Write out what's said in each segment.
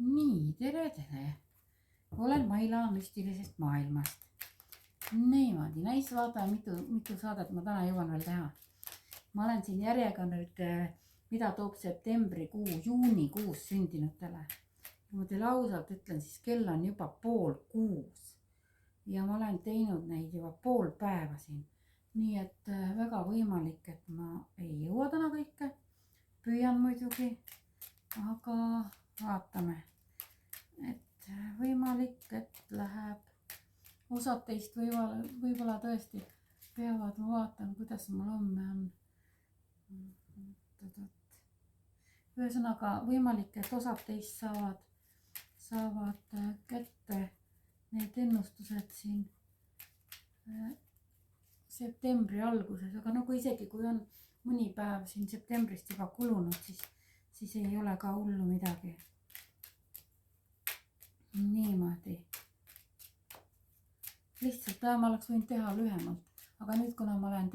Nii, tere. Olen Maila müstilisest maailmast. Niimoodi, vaata, mitu saadet ma täna jõuan veel teha. Ma olen siin järjega nüüd, mida toob septembrikuu, juunikuus sündinutele. Ma teile ausalt ütlen, siis kell on juba 5:30. Ja ma olen teinud neid juba pool päeva siin. Nii et väga võimalik, et ma ei jõua täna kõike. Püüan muidugi, aga vaatame. Et võimalik, et läheb. Osad teist võib-olla tõesti peavad, ma vaatan, kuidas mul homme on. Ühesõnaga võimalik, et osad teist saavad kätte need ennustused siin septembri alguses, aga nagu isegi kui on mõni päev siin septembrist juba kulunud, siis ei ole ka hullu midagi. Niimoodi. Lihtsalt ma oleks võinud teha lühemalt, aga nüüd kuna ma olen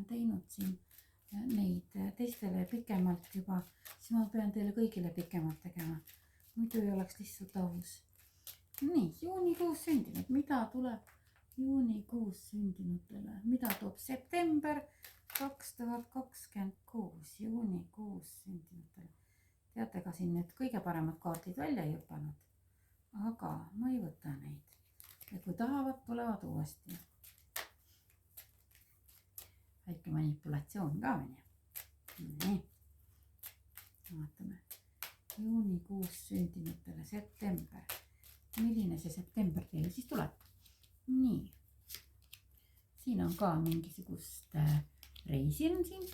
teinud siin neid teistele pikemalt juba, siis ma pean teile kõigile pikemalt tegema. Muidu ei oleks lihtsalt aus. Nii, juunikuus sündinud. Mida tuleb juunikuus sündinutele? Mida toob september 2026? Juunikuus sündinutele. Teate ka siin need kõige paremad kaardid välja ei õpanud. Aga ma ei võta neid. Ja kui tahavad, tulevad uuesti. Väike manipulatsioon ka meni. Nii. Vaatame. Juunikuus sündinutele september. Milline see september teile siis tuleb? Nii. Siin on ka mingisugust reisi on siin.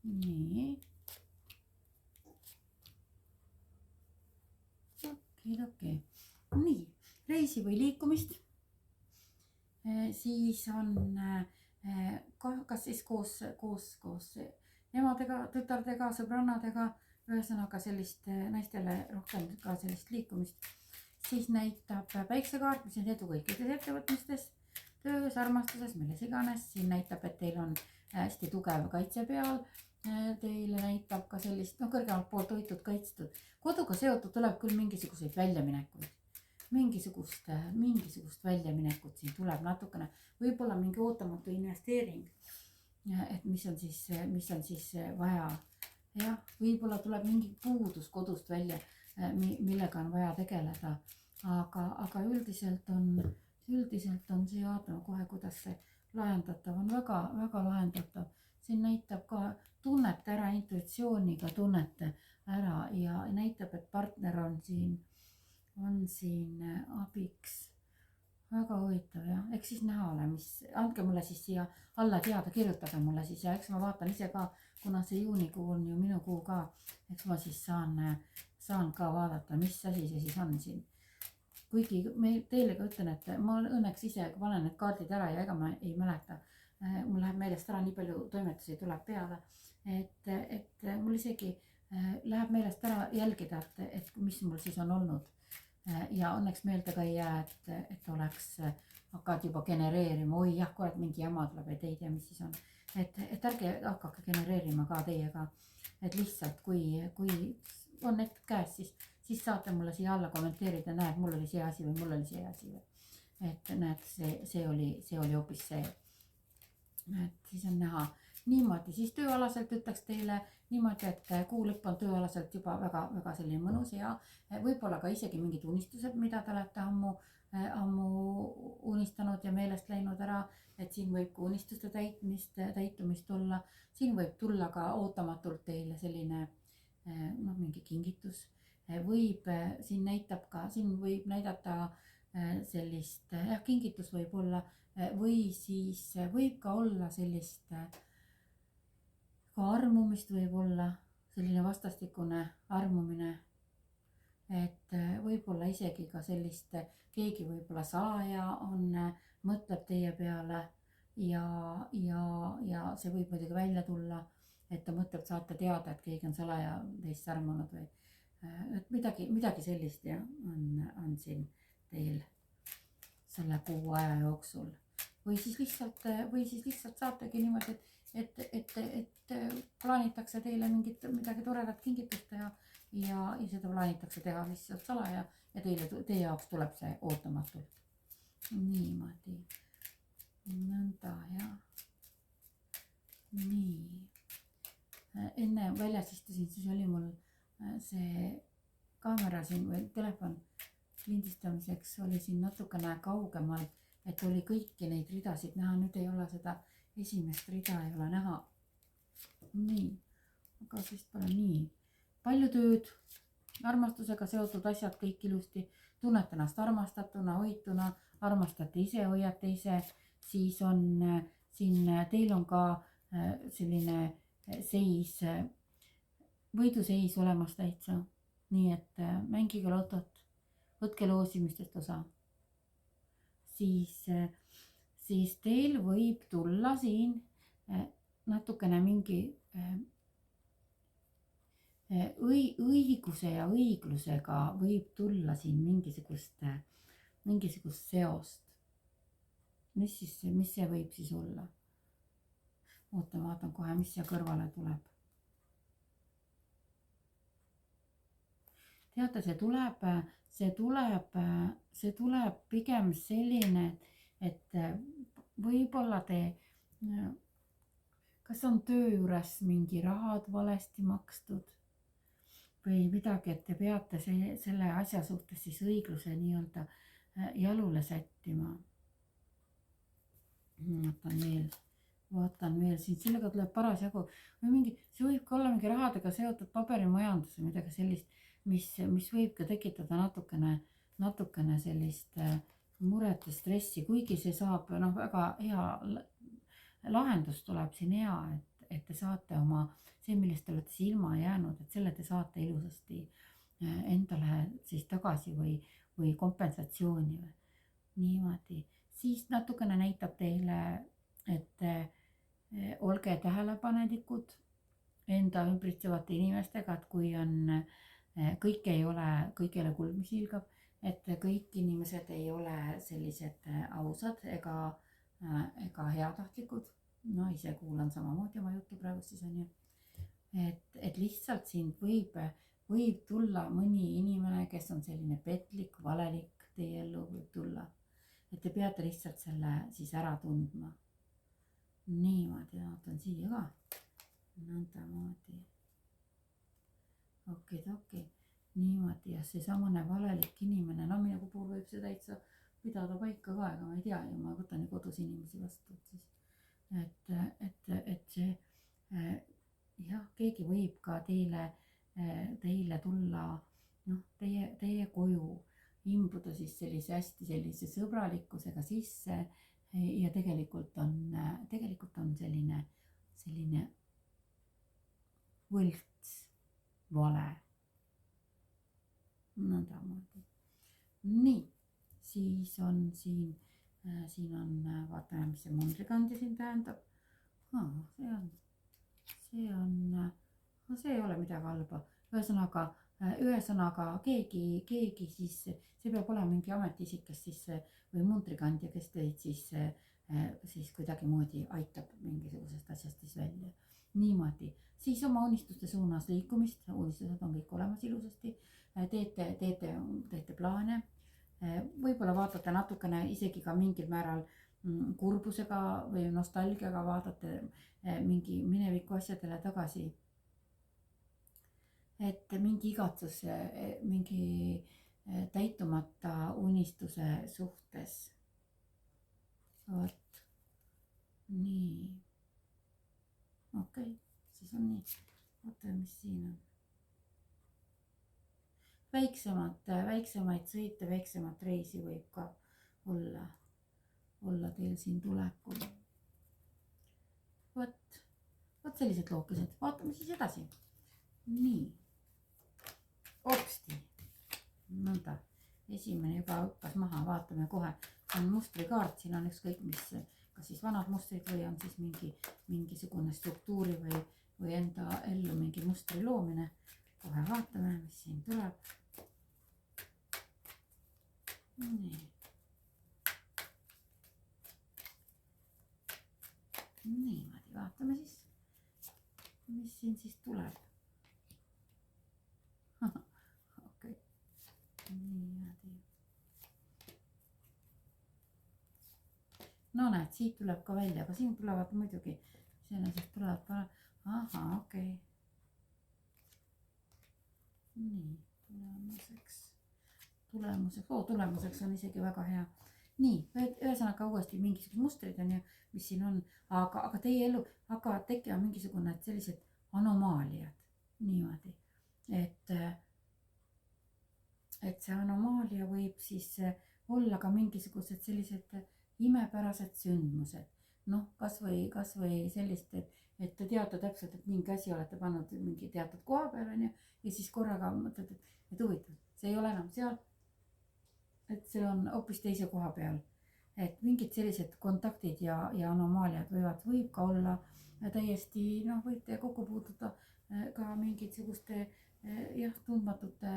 Nii. Okei. Nii, reisi või liikumist. Siis on kas siis koos emadega, tütardega, sõbrannadega, ühesõnaga sellist naistele rohkem ka sellist liikumist. Siis näitab päiksekaart, mis on edu kõikides ettevõtmistes, töös, armastuses, milles iganes. Siin näitab, et teil on hästi tugev kaitse peal. Teile näitab ka sellist, kõrgemalt poolt hoitud kaitstud. Koduga seotud tuleb küll mingisuguseid väljaminekuid. Mingisugust väljaminekut siin tuleb natukene. Võib-olla mingi ootamatu investeering, et mis on siis vaja. Ja, võib-olla tuleb mingi puudus kodust välja, millega on vaja tegeleda. Aga üldiselt on see, vaatame kohe, kuidas see lahendatav on, väga lahendatav. Siin näitab ka tunnete ära, intuitsiooniga tunnete ära ja näitab, et partner on siin abiks. Väga huvitav, jah. Eks siis näha ole, andke mulle siis siia alla teada, kirjutage mulle siis ja eks ma vaatan ise ka, kuna see juunikuu on ju minu kuu ka, eks ma siis saan ka vaadata, mis asi see siis on siin. Kuigi teile ka ütlen, et ma õnneks ise panen need kaardid ära ja ega ma ei mäleta. Mul läheb meelest ära, nii palju toimetusi tuleb peale, et mul isegi läheb meelest ära jälgida, et mis mul siis on olnud. Ja õnneks meelde ka ei jää, et oleks hakkad juba genereerima, oi jah, kurat mingi jama tuleb, et ei tea, mis siis on. Et ärge hakake genereerima ka teiega, et lihtsalt kui on need käes, siis saate mulle siia alla kommenteerida, näed, mul oli see asi või mul oli see asi. Et näed, see oli hoopis see. Et siis on näha niimoodi, siis tööalaselt ütleks teile niimoodi, et kuu lõpp on tööalaselt juba väga selline mõnus ja võib-olla ka isegi mingid unistused, mida te olete ammu unistanud ja meelest läinud ära, et siin võib ka unistuste täitumist olla. Siin võib tulla ka ootamatult teile selline mingi kingitus. Siin võib näidata sellist, kingitus võib olla või siis võib ka olla sellist ka armumist, võib olla selline vastastikune armumine, et võib-olla isegi ka sellist, keegi võib-olla salaja mõtleb teie peale ja see võib muidugi välja tulla, et ta mõtleb, saate teada, et keegi on salaja teist armunud või et midagi sellist ja on siin teil selle kuu aja jooksul. Või siis lihtsalt saategi niimoodi, et et plaanitakse teile midagi toredat kingitust teha ja seda plaanitakse teha lihtsalt salaja ja teie jaoks tuleb see ootamatult. Niimoodi, nõnda ja nii. Enne väljas istusin, siis oli mul see kaamera siin või telefon lindistamiseks oli siin natukene kaugemal, et oli kõiki neid ridasid näha, nüüd ei ole seda esimest rida ei ole näha. Nii, aga siis pole nii. Palju tööd, armastusega seotud asjad kõik ilusti, tunnete ennast armastatuna, hoituna, armastate ise, hoiate ise, siis on siin, teil on ka selline seis, võiduseis olemas täitsa. Nii et mängige lotot, võtke loosimistest osa. Siis teil võib tulla siin natukene mingi õiguse ja õiglusega võib tulla siin mingisugust seost. Mis see võib siis olla? Vaatan kohe, mis siia kõrvale tuleb. Teate, see tuleb pigem selline, et võib-olla kas on töö juures mingi rahad valesti makstud või midagi, et te peate selle asja suhtes siis õigluse nii-öelda jalule sättima. Vaatan veel siin, sellega tuleb parasjagu või mingi, see võib ka olla mingi rahadega seotud paberimajandus või midagi sellist, mis võib ka tekitada natukene sellist muret ja stressi, kuigi see saab väga hea lahendus tuleb siin hea, et te saate oma, see millest te olete ilma jäänud, et selle te saate ilusasti endale siis tagasi või kompensatsiooni või niimoodi. Siis natukene näitab teile, et olge tähelepanelikud enda ümbritsevate inimestega, et kui on kõik ei ole kuld, mis ilgab, et kõik inimesed ei ole sellised ausad ega heatahtlikud. No ise kuulan samamoodi oma juttu praegu siis on ju. Et lihtsalt siin võib tulla mõni inimene, kes on selline petlik, valelik, teie ellu võib tulla. Et te peate lihtsalt selle siis ära tundma. Niimoodi, vaatan siia ka. Nõndamoodi. Okei. Niimoodi ja see samane valelik inimene, minu puhul võib see täitsa pidada paika ka, aga ma ei tea ju, ma võtan ju kodus inimesi vastu, et see jah, keegi võib ka teile tulla teie koju, imbuda siis sellise sõbralikkusega sisse ja tegelikult on selline võlts vale. Nõndamoodi. Nii, siis on siin on, vaatame, mis see mundrikandja siin tähendab. See ei ole midagi halba. Ühesõnaga keegi siis, see peab olema mingi ametiisik, kes siis või mundrikandja, kes teid siis kuidagi moodi aitab mingisugusest asjast siis välja. Niimoodi. Siis oma unistuste suunas liikumist, unistused on kõik olemas ilusasti, teete plaane, võib-olla vaatate natukene isegi ka mingil määral kurbusega või nostalgiaga vaatate mingi mineviku asjadele tagasi. Et mingi igatsus, mingi täitumata unistuse suhtes. Vot, nii. Okei. Siis on nii, vaata mis siin on. Väiksemaid sõite, väiksemat reisi võib ka olla teil siin tulekul. Vot sellised lookesed, vaatame siis edasi. Nii, opsti, nõnda, esimene juba hüppas maha, vaatame kohe, on mustrikaart, siin on ükskõik mis, kas siis vanad mustrid või on siis mingisugune struktuuri või enda ellu mingi mustri loomine. Kohe vaatame, mis siin tuleb. Nii. Niimoodi. vaatame siis, mis siin siis tuleb. okei, niimoodi. no näed, siit tuleb ka välja, aga siin tulevad muidugi, iseenesest tulevad, ahah, okei. nii, tulemuseks on isegi väga hea. nii, ühesõnaga uuesti mingisugused mustrid on ju, mis siin on, aga teie ellu hakkavad tekkima mingisugune sellised anomaaliad niimoodi, et see anomaalia võib siis olla ka mingisugused sellised imepärased sündmused. noh, kasvõi sellist, et te teate täpselt, et mingi asi olete pannud mingi teatud koha peal on ju, ja siis korraga mõtled, et huvitav, see ei ole enam seal. et see on hoopis teise koha peal, et mingid sellised kontaktid ja anomaaliad võib ka olla täiesti, noh, võite kokku puutuda ka mingisuguste jah, tundmatute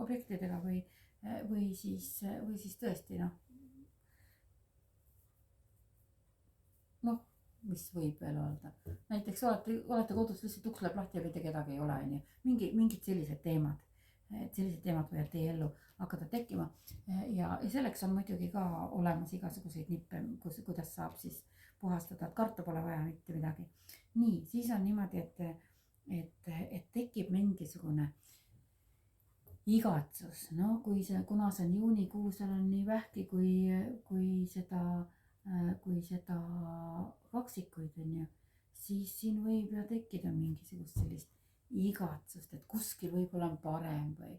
objektidega või siis tõesti noh, mis võib veel öelda, näiteks olete kodus, lihtsalt uks läheb lahti ja mitte kedagi ei ole, on ju, mingid sellised teemad võivad teie ellu hakata tekkima ja selleks on muidugi ka olemas igasuguseid nippe, kuidas saab siis puhastada, et karta pole vaja mitte midagi. nii, siis on niimoodi, et tekib mingisugune igatsus, no kuna see on juunikuu, seal on nii vähki kui seda kaksikuid on ju, siis siin võib ju tekkida mingisugust sellist igatsust, et kuskil võib-olla on parem või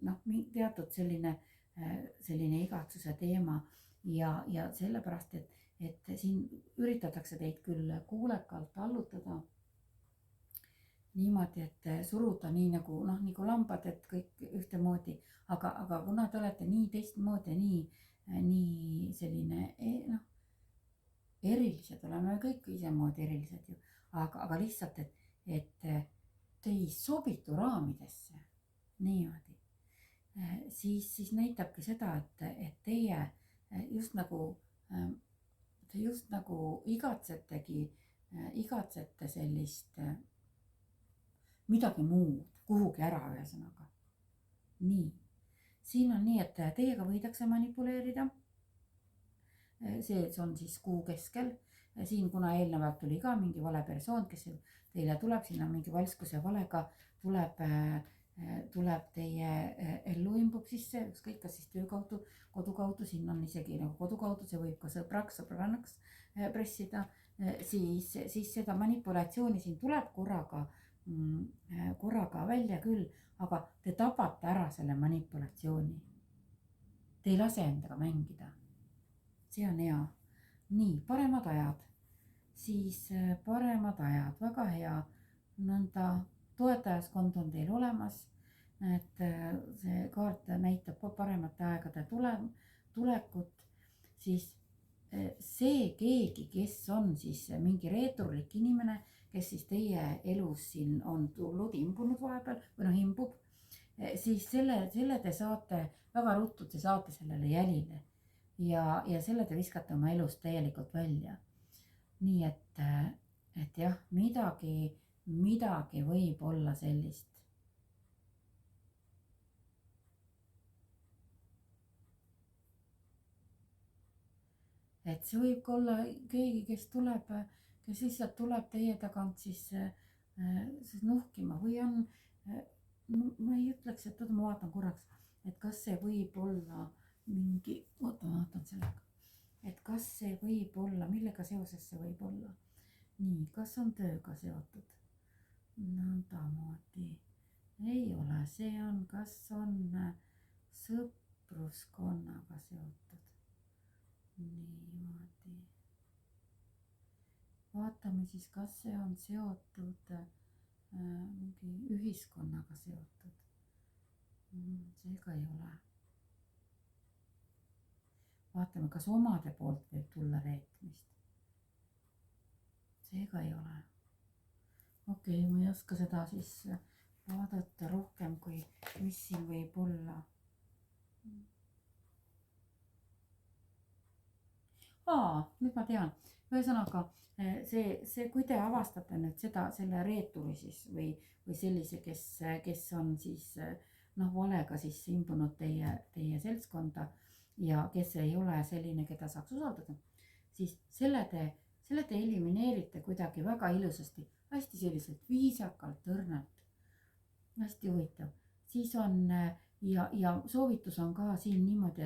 noh, teatud selline igatsuse teema ja sellepärast, et siin üritatakse teid küll kuulekalt allutada niimoodi, et suruda nii nagu lambad, et kõik ühtemoodi, aga kuna te olete nii teistmoodi ja nii selline erilised, oleme kõik isemoodi erilised ju, aga lihtsalt, et te ei sobitu raamidesse niimoodi, siis näitabki seda, et teie just nagu igatsete sellist midagi muud, kuhugi ära ühesõnaga. nii, siin on nii, et teiega võidakse manipuleerida. see on siis kuu keskel. siin, kuna eelnevalt tuli ka mingi vale persoon, kes teile tuleb, siin on mingi valskuse valega, tuleb teie ellu, imbub sisse, ükskõik kas siis töö kaudu, kodu kaudu, siin on isegi nagu kodu kaudu, see võib ka sõbrannaks pressida, siis seda manipulatsiooni siin tuleb korraga välja küll, aga te tabate ära selle manipulatsiooni. Te ei lase endaga mängida. see on hea. nii, paremad ajad, väga hea, nõnda toetajaskond on teil olemas, et see kaart näitab paremate aegade tulekut, siis see keegi, kes on siis mingi reeturlik inimene, kes siis teie elus siin on tulnud, imbunud vahepeal või imbub, siis selle te saate väga ruttu, te saate sellele jälile ja selle te viskate oma elust täielikult välja. nii et jah, midagi võib olla sellist. et see võib ka olla keegi, kes lihtsalt tuleb teie tagant siis nuhkima või on, ma ei ütleks, et ma vaatan korraks, et kas see võib olla mingi, ma vaatan sellega, et kas see võib olla, millega seoses see võib olla. nii, kas on tööga seotud? nõndamoodi ei ole, see on, kas on sõpruskonnaga seotud. niimoodi. vaatame siis, kas see on seotud mingi ühiskonnaga seotud. seega ei ole. vaatame, kas omade poolt võib tulla reetmist. seega ei ole. okei, ma ei oska seda siis vaadata rohkem, kui mis siin võib olla. nüüd ma tean. ühesõnaga kui te avastate nüüd selle reeturi siis või sellise, kes on siis valega siis imbunud teie seltskonda ja kes ei ole selline, keda saaks usaldada, siis selle te elimineerite kuidagi väga ilusasti, hästi selliselt viisakalt, õrnalt. hästi huvitav. Siis on ja soovitus on ka siin niimoodi,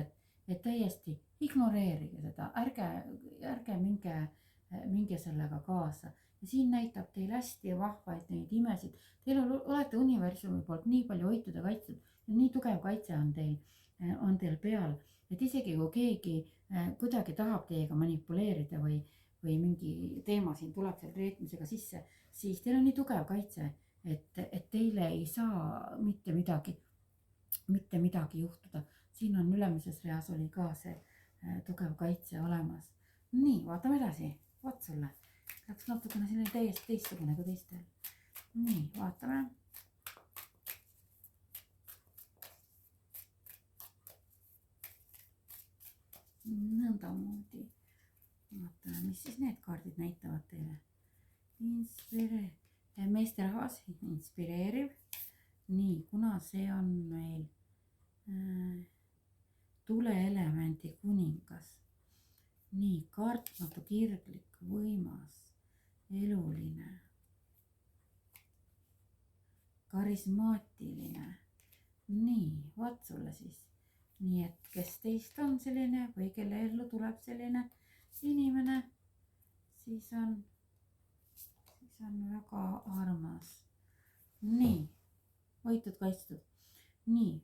et täiesti ignoreerige seda, ärge minge sellega kaasa. Ja siin näitab teil hästi vahvaid neid imesid. Teil olete universumi poolt nii palju hoitud ja kaitstud ja nii tugev kaitse on teil peal, et isegi kui keegi kuidagi tahab teiega manipuleerida või mingi teema siin tuleb selle reetmisega sisse, siis teil on nii tugev kaitse, et teile ei saa mitte midagi juhtuda. Siin on ülemises reas oli ka see tugev kaitse olemas. Nii, vaatame edasi. Vaat sulle. Läks natukene selline täiesti teistsugune kui teistel. Nii, vaatame. Nõndamoodi. Vaatame, mis siis need kaardid näitavad teile. Meesterahvas, inspireeriv. Nii, kuna see on meil tuleelemendi kuningas. Nii, kartmatu, kirglik, võimas, eluline, karismaatiline. Nii, vaat sulle siis. Nii, et kes teist on selline või kelle ellu tuleb selline inimene, siis on väga armas. Nii, hoitud, kaitstud. Nii.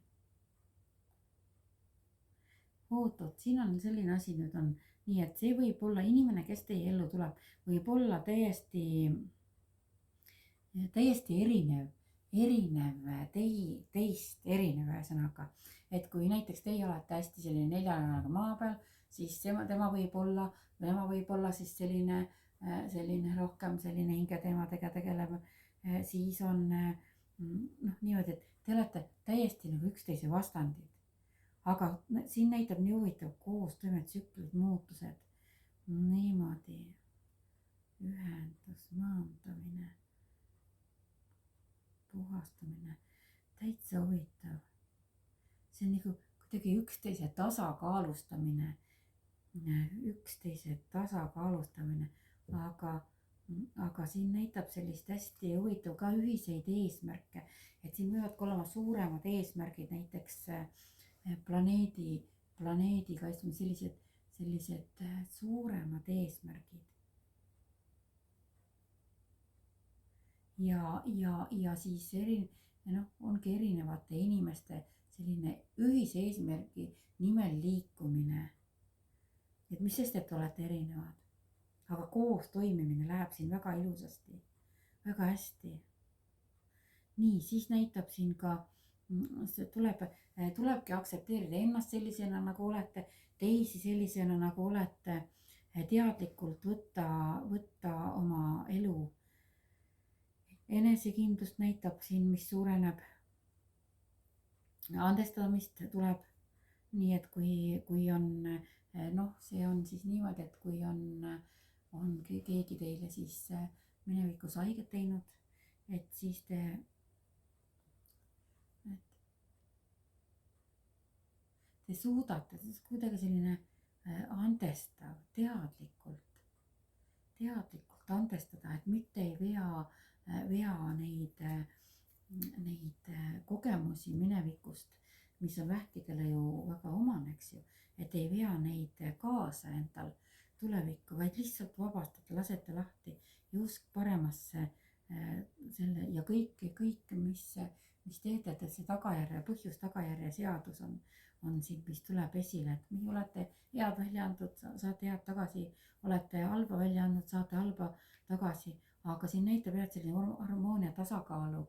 Oot, siin on selline asi nüüd on. Nii, et see võib olla inimene, kes teie ellu tuleb, võib olla täiesti erinev teist erinev ühesõnaga. Et kui näiteks teie olete hästi selline neljanaga maa peal, siis tema võib olla siis selline rohkem selline hingeteemadega tegelev. Siis on niimoodi, et te olete täiesti nagu üksteise vastandid. Aga siin näitab nii huvitav koostoimed, tsüklid, muutused. Niimoodi. Ühendus, maandamine, puhastamine. Täitsa huvitav. See on nagu kuidagi üksteise tasakaalustamine. Aga siin näitab sellist hästi huvitav ka ühiseid eesmärke. Et siin võivad ka olema suuremad eesmärgid, näiteks planeedi kaitsmine, sellised suuremad eesmärgid. Ja siis ongi erinevate inimeste selline ühise eesmärgi nimel liikumine. Et mis sest, et olete erinevad. Aga koos toimimine läheb siin väga ilusasti, väga hästi. Nii, siis näitab siin ka, tulebki aktsepteerida ennast sellisena nagu olete, teisi sellisena nagu olete, teadlikult võtta oma elu. Enesekindlust näitab siin, mis suureneb. Andestamist tuleb. Nii, et kui on, see on siis niimoodi, et kui on keegi teile siis minevikus haiget teinud, et siis te suudate, see on kuidagi selline andestav, teadlikult andestada, et mitte ei vea neid kogemusi minevikust, mis on vähkidele ju väga omane, eks ju, et ei vea neid kaasa endal tulevikku, vaid lihtsalt vabastate, lasete lahti ja usk paremasse selle ja kõik, mis teete, et see põhjus tagajärje seadus on siin, mis tuleb esile, et nii olete head välja andnud, saate head tagasi, olete halba välja andnud, saate halba tagasi, aga siin näitab jah, et selline harmoonia tasakaalu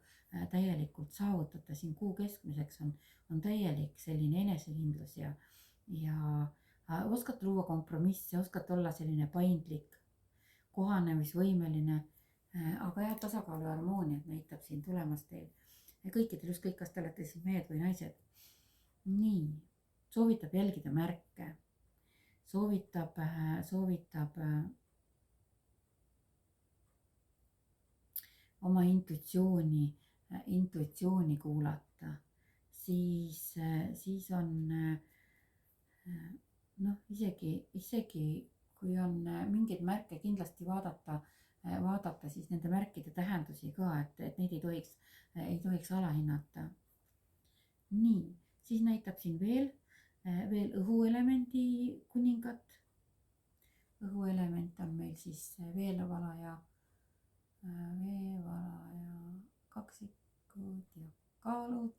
täielikult saavutada, siin kuu keskmiseks on täielik selline enesekindlus ja oskate luua kompromisse, oskate olla selline paindlik, kohanemisvõimeline, aga jah, tasakaalu harmooniat näitab siin tulemas teil ja kõikidel, just kõik, kas te olete siis mehed või naised. Nii, soovitab jälgida märke. soovitab oma intuitsiooni kuulata, siis on noh, isegi kui on mingeid märke, kindlasti vaadata siis nende märkide tähendusi ka, et neid ei tohiks alahinnata. Nii, siis näitab siin veel õhuelemendi kuningat. Õhuelement on meil siis veevalaja kaksikud ja kaalud.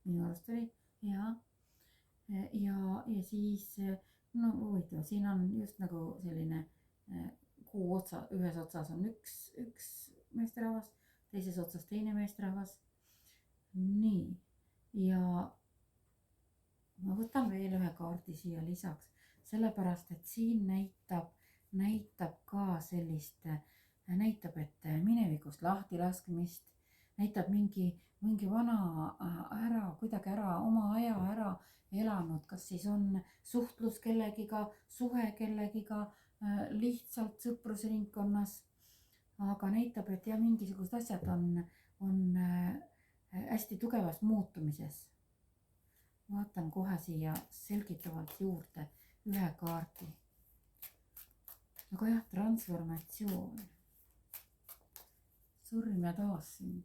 Minu arust oli ja siis no huvitav, siin on just nagu selline kuu otsa, ühes otsas on üks meesterahvas, teises otsas teine meesterahvas. Nii, ja ma võtan veel ühe kaardi siia lisaks, sellepärast et siin näitab ka sellist, näitab, et minevikust lahtilaskmist, näitab mingi vana kuidagi oma aja ära elanud, kas siis on suhtlus kellegiga, suhe kellegiga, lihtsalt sõprusringkonnas, aga näitab, et jah, mingisugused asjad on hästi tugevas muutumises. Vaatan kohe siia selgitavalt juurde ühe kaardi. Aga jah, transformatsioon. Surm ja taassynd.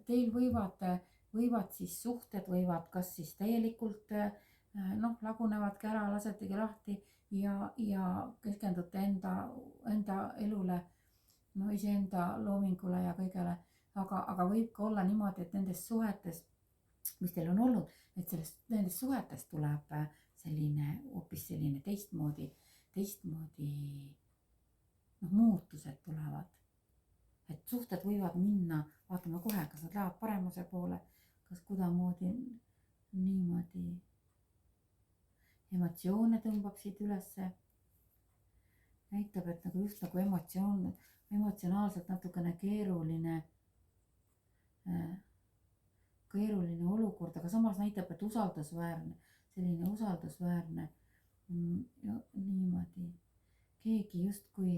Teil võivad siis suhted võivad kas siis täielikult lagunevadki ära, lasetegi lahti ja keskendute enda elule, iseenda loomingule ja kõigele, aga võib ka olla niimoodi, et nendes suhetes, mis teil on olnud, et nendest suhetest tuleb hoopis selline teistmoodi muutused tulevad. Et suhted võivad minna, vaatame kohe, kas nad lähevad paremuse poole, kas kuidamoodi niimoodi emotsioone tõmbab siit ülesse. Näitab, et nagu just nagu emotsionaalselt natukene keeruline olukord, aga samas näitab, et selline usaldusväärne niimoodi keegi justkui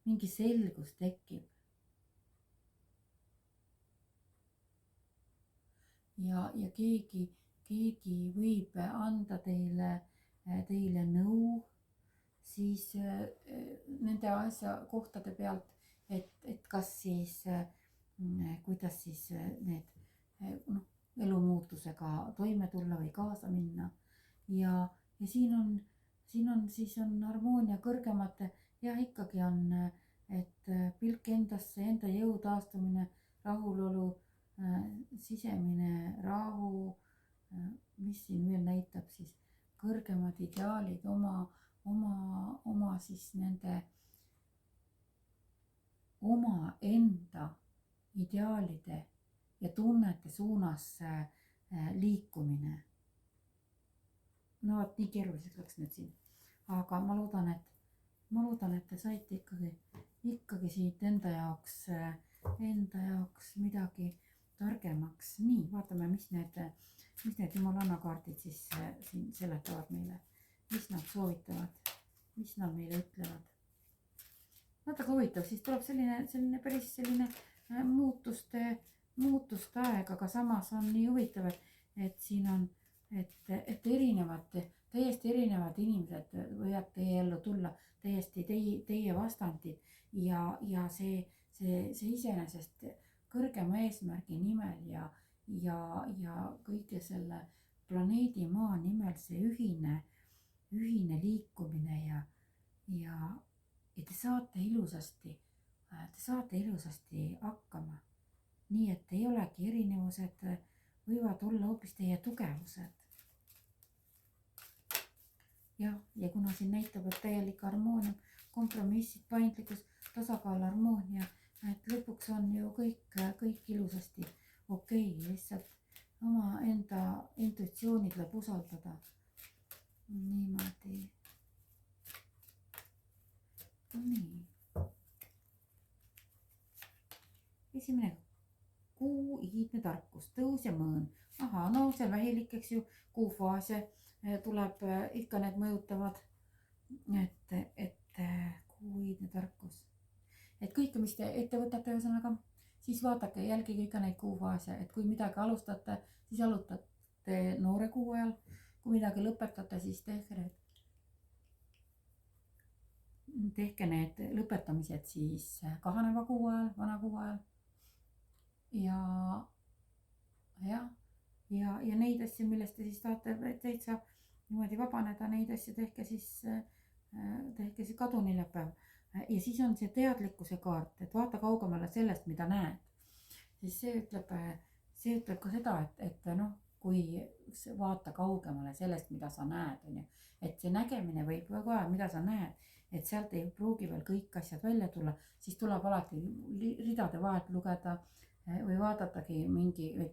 mingi selgus tekib. Ja keegi võib anda teile nõu siis nende kohtade pealt, et kas siis, kuidas siis need elumuutusega toime tulla või kaasa minna. Ja siin on harmoonia kõrgemate, jah, ikkagi on, et pilk endasse, enda jõu taastumine, rahulolu, sisemine rahu, mis siin veel näitab siis kõrgemad ideaalid oma siis nende oma enda ideaalide ja tunnete suunas liikumine. No nii keeruliseks läks nüüd siin, aga ma loodan, et te saite ikkagi siit enda jaoks midagi targemaks. Nii, vaatame, mis need jumalanna kaardid siis siin seletavad meile, mis nad soovitavad, mis nad meile ütlevad. Natuke huvitav, siis tuleb selline päris muutuste aeg, aga samas on nii huvitav, et siin on, et täiesti erinevad inimesed võivad teie ellu tulla, täiesti teie vastandid ja see iseenesest kõrgema eesmärgi nimel ja kõige selle planeedi maa nimel see ühine liikumine ja te saate ilusasti hakkama. Nii, et ei olegi erinevused, võivad olla hoopis teie tugevused. Ja kuna siin näitab, et täielik harmoonia, kompromissid, paindlikkus, tasakaal, harmoonia, et lõpuks on ju kõik ilusasti okei, lihtsalt oma enda intuitsiooni tuleb usaldada. Niimoodi. Nii. Esimene kuu kuiidne tarkus, tõus ja mõõn. Ahaa, no see on vähilik, eks ju, kuufaase tuleb ikka, need mõjutavad. Et kuiidne tarkus, et kõike, mis te ette võtate, ühesõnaga, siis vaadake, jälgige ikka neid kuufaase, et kui midagi alustate, siis alustate noore kuu ajal, kui midagi lõpetate, siis tehke need lõpetamised siis kahaneva kuu ajal, vana kuu ajal. Ja neid asju, millest te siis tahate täitsa niimoodi vabaneda, neid asju tehke siis kaduniljapäev. Ja siis on see teadlikkuse kaart, et vaata kaugemale sellest, mida näed. Siis see ütleb ka seda, et noh, kui vaata kaugemale sellest, mida sa näed, on ju. Et see nägemine võib ka, mida sa näed, et sealt ei pruugi veel kõik asjad välja tulla, siis tuleb alati ridade vahelt lugeda või vaadatagi mingi, et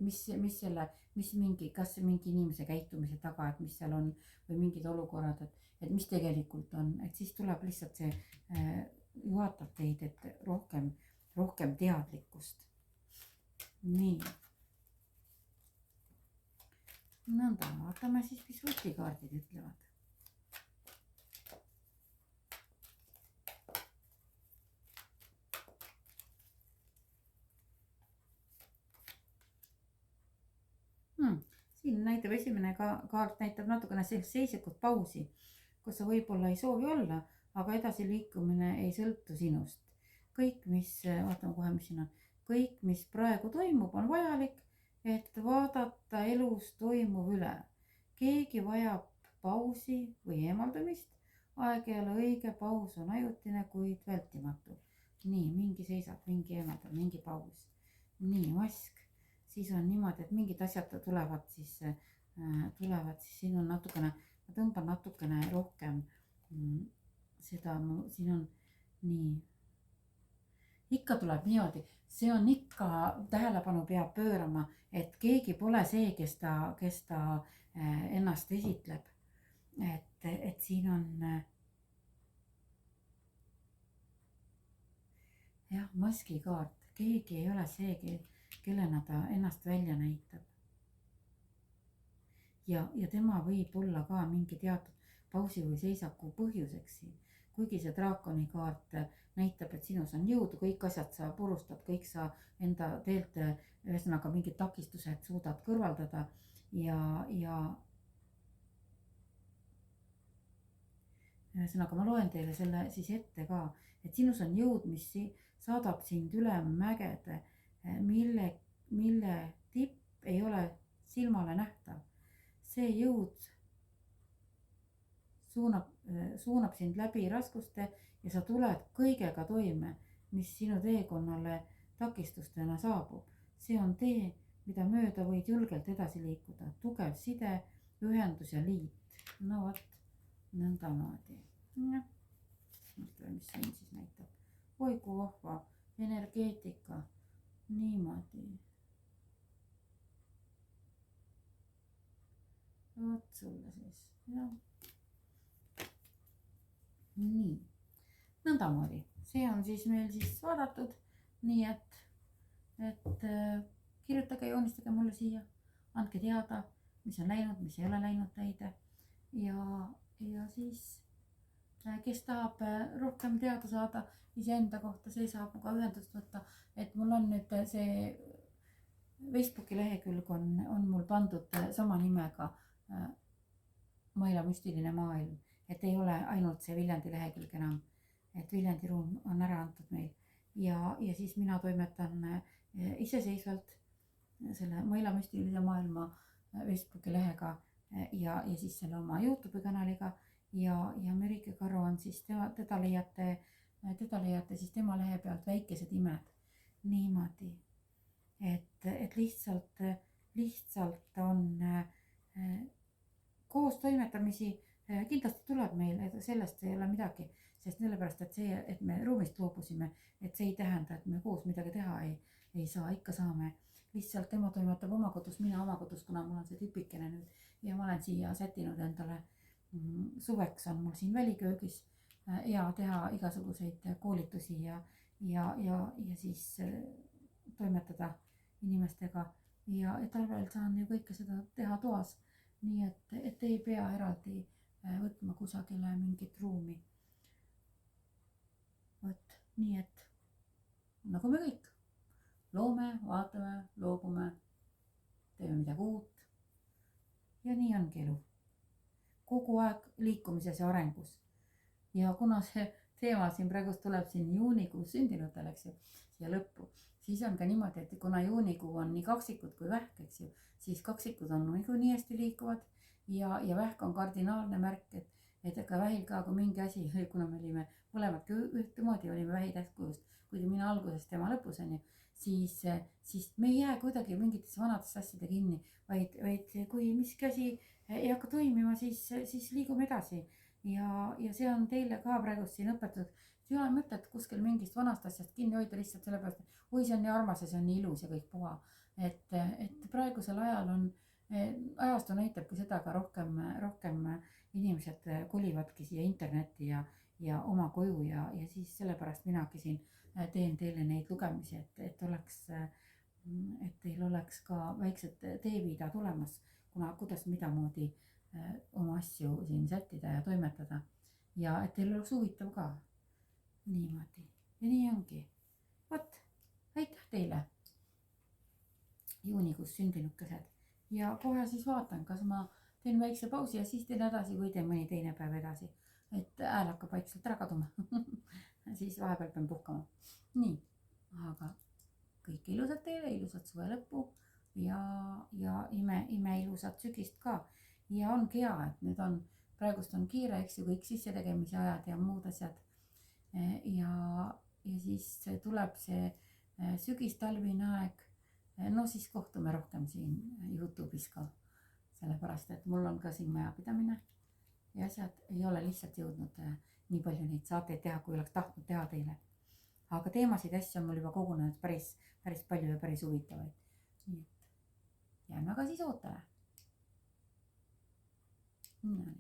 kas mingi inimese käitumise taga, et mis seal on või mingid olukorrad, et mis tegelikult on, et siis tuleb lihtsalt see juhatab teid, et rohkem teadlikkust. Nii. Nõnda, vaatame siis, mis vutikaardid ütlevad. Siin näitab esimene kaart näitab natukene seisikut pausi, kus sa võib-olla ei soovi olla, aga edasiliikumine ei sõltu sinust. Kõik, vaatame kohe, mis siin on. Kõik, mis praegu toimub, on vajalik, et vaadata elus toimuv üle. Keegi vajab pausi või eemaldumist. Aeg ei ole õige, paus on ajutine, kuid vältimatu. Nii, mingi seisab, mingi eemaldab, mingi paus. Nii, mask. Siis on niimoodi, et mingid asjad tulevad siis siin on natukene, ma tõmban natukene rohkem seda, siin on nii. Ikka tuleb niimoodi, see on ikka tähelepanu peab pöörama, et keegi pole see, kes ta ennast esitleb. Et siin on jah, maskikaart, keegi ei ole see, kellena ta ennast välja näitab. Ja tema võib olla ka mingi teatud pausi või seisaku põhjuseks siin. Kuigi see draakoni kaart näitab, et sinus on jõudu, kõik asjad sa purustad, kõik sa enda teelt ühesõnaga mingid takistused suudad kõrvaldada ja ühesõnaga ma loen teile selle siis ette ka, et sinus on jõud, mis saadab sind üle mägede, mille tipp ei ole silmale nähtav. See jõud suunab sind läbi raskuste ja sa tuled kõigega toime, mis sinu teekonnale takistustena saabub. See on tee, mida mööda võid julgelt edasi liikuda. Tugev side, ühendus ja liit. No vot, nõndamaadi. Mis siin siis näitab. Oi kui vahva, energeetika. Niimoodi. Vot sulle siis, jah. Nii, nõndamoodi, see on siis meil siis vaadatud, nii et kirjutage, joonistage mulle siia, andke teada, mis on läinud, mis ei ole läinud täide ja siis kes tahab rohkem teada saada iseenda kohta, see saab muga ühendust võtta, et mul on nüüd see Facebooki lehekülg on mul pandud sama nimega Maila müstiline maailm, et ei ole ainult see Viljandi lehekülg enam, et Viljandi ruum on ära antud meil ja siis mina toimetan iseseisvalt selle Maila müstilise maailma Facebooki lehega ja siis selle oma YouTube kanaliga ja Merike Karu on siis teda leiate siis tema lehe pealt Väikesed imed niimoodi, et lihtsalt on koos toimetamisi kindlasti tuleb meil, et sellest ei ole midagi, sest sellepärast, et me ruumist loobusime, et see ei tähenda, et me koos midagi teha ei saa, ikka saame. Lihtsalt tema toimetab oma kodus, mina oma kodus, kuna mul on see tüpikene nüüd ja ma olen siia sättinud endale suveks on mul siin väliköögis ja teha igasuguseid koolitusi ja siis toimetada inimestega ja talvel saan ju kõike seda teha toas. nii et ei pea eraldi võtma kusagile mingit ruumi. vot nii, et nagu me kõik loome, vaatame, loobume, teeme midagi uut. ja nii ongi elu. kogu aeg liikumises ja arengus. ja kuna see teema siin praegust tuleb siin juunikuus sündinutel, eks ju, siia lõppu, siis on ka niimoodi, et kuna juunikuu on nii kaksikud kui vähk, eks ju, siis kaksikud on niikuinii hästi liikuvad ja vähk on kardinaalne märk, et ega vähil ka, kui mingi asi, kuna me olime mõlemad ühtemoodi, olime vähitähtkujust, kuigi mina algusest tema lõpus on ju, siis me ei jää kuidagi mingitesse vanadesse asjade kinni, vaid kui miski asi ei hakka toimima, siis liigume edasi. ja see on teile ka praegu siin õpetuseks, et ei ole mõtet kuskil mingist vanast asjast kinni hoida lihtsalt sellepärast, et oi, see on nii armas ja see on nii ilus ja kõik puha. et praegusel ajal on, ajastu näitabki seda, ka rohkem inimesed kolivadki siia internetti ja oma koju ja siis sellepärast minagi siin teen teile neid lugemisi, et teil oleks ka väiksed teeviida tulemas, kuidas midamoodi oma asju siin sättida ja toimetada ja et teil oleks huvitav ka niimoodi ja nii ongi. vot, aitäh teile, juunikuus sündinukesed, ja kohe siis vaatan, kas ma teen väikse pausi ja siis teen edasi või teen mõni teine päev edasi, et hääl hakkab vaikselt ära kaduma siis vahepeal pean puhkama. nii, aga kõike ilusat teile, ilusat suve lõppu ja ime ilusat sügist ka. ja ongi hea, et nüüd on, praegust on kiire, eks ju, kõik sissetegemise ajad ja muud asjad. ja siis tuleb see sügistalvine aeg. no siis kohtume rohkem siin Youtube'is ka, sellepärast et mul on ka siin majapidamine ja asjad, ei ole lihtsalt jõudnud nii palju neid saateid teha, kui oleks tahtnud teha teile. aga teemasid ja asju on mul juba kogunenud päris palju ja päris huvitavaid. nii et jääme aga siis ootele. nii.